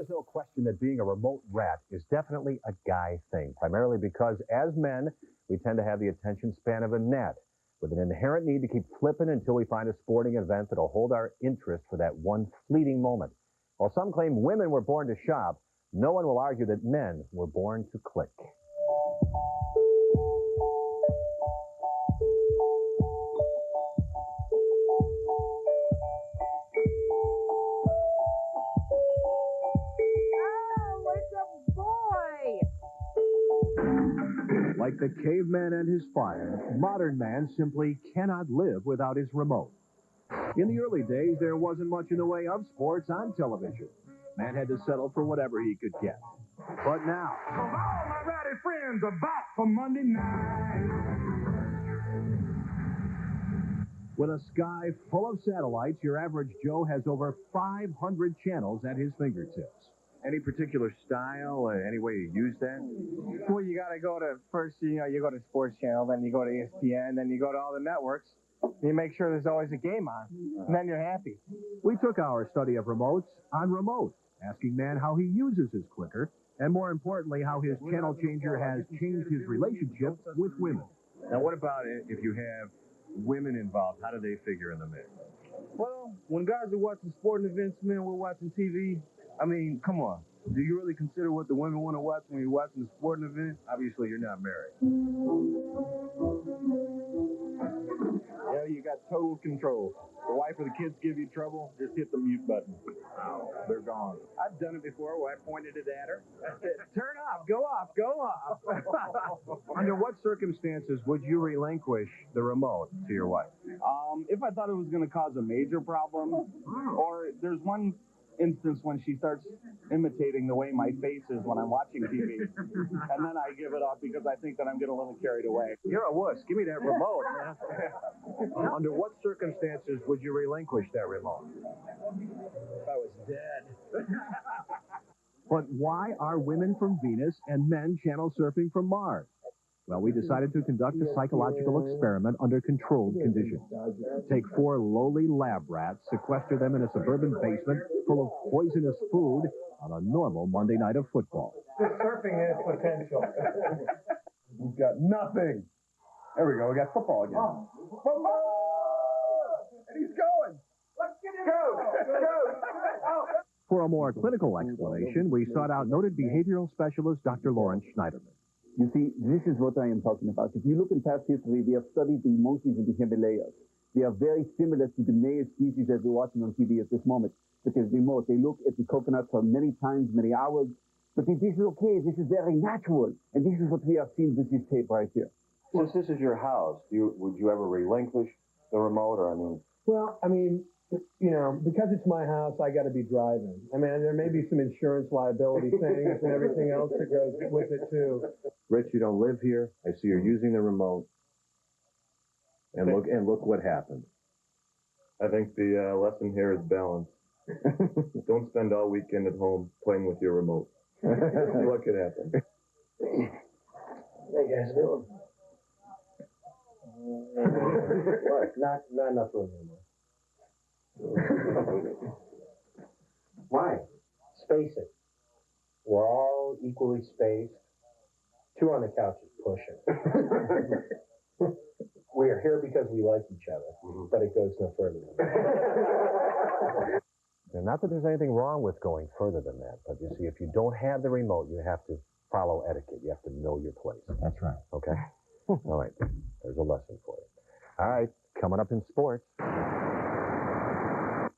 There is no question that being a remote rat is definitely a guy thing, primarily because as men, we tend to have the attention span of a gnat, with an inherent need to keep flipping until we find a sporting event that'll hold our interest for that one fleeting moment. While some claim women were born to shop, no one will argue that men were born to click. Like the caveman and his fire, modern man simply cannot live without his remote. In the early days, there wasn't much in the way of sports on television. Man had to settle for whatever he could get. But now, all my ratty friends are back for Monday night. with a sky full of satellites, your average Joe has over 500 channels at his fingertips. Any particular style, any way you use that? Well, you got to go to first, you go to Sports Channel, then you go to ESPN, then you go to all the networks. You make sure there's always a game on, and then you're happy. We took our study of remotes on remote, asking man how he uses his clicker, and more importantly, how his channel changer has changed his relationship with women. Now, what about if you have women involved? How do they figure in the mix? Well, when guys are watching sporting events, man, we're watching TV. I mean, come on. Do you really consider what the women want to watch when you're watching a sporting event? Obviously, you're not married. Yeah, you got total control. The wife or the kids give you trouble, just hit the mute button. They're gone. I've done it before where I pointed it at her. I said, Turn off, go off, go off. Under what circumstances would you relinquish the remote to your wife? If I thought it was going to cause a major problem, or there's one instance when she starts imitating the way my face is when I'm watching TV, and then I give it up because I think that I'm getting a little carried away. You're a wuss. Give me that remote, man. Under what circumstances would you relinquish that remote? If I was dead. But why are women from Venus and men channel surfing from Mars? Well, we decided to conduct a psychological experiment under controlled conditions. Take 4 lowly lab rats, sequester them in a suburban basement full of poisonous food on a normal Monday night of football. This surfing has potential. We've got nothing. There we go. We got football again. Football! And he's going. Let's get him. Go. For a more clinical explanation, we sought out noted behavioral specialist Dr. Lawrence Schneiderman. You see, this is what I am talking about. If you look in past history, we have studied the monkeys in the Himalayas. They are very similar to the male species that we're watching on TV at this moment. Because remote, they look at the coconut for many times, many hours. But this is okay. This is very natural. And this is what we have seen with this tape right here. Since this is your house, would you ever relinquish the remote? Or, Well, because it's my house, I got to be driving. I mean, there may be some insurance liability things and everything else that goes with it, too. Rich, you don't live here. I see you're using the remote. And look what happened. I think the lesson here is balance. Don't spend all weekend at home playing with your remote. What could happen? Hey, guys, doing? What? Not enough room anymore. Why? Space it. We're all equally spaced. 2 on the couch is pushing. We are here because we like each other, but it goes no further than that. And not that there's anything wrong with going further than that, but you see, if you don't have the remote, you have to follow etiquette. You have to know your place. That's right. Okay? All right. There's a lesson for you. All right. Coming up in sports.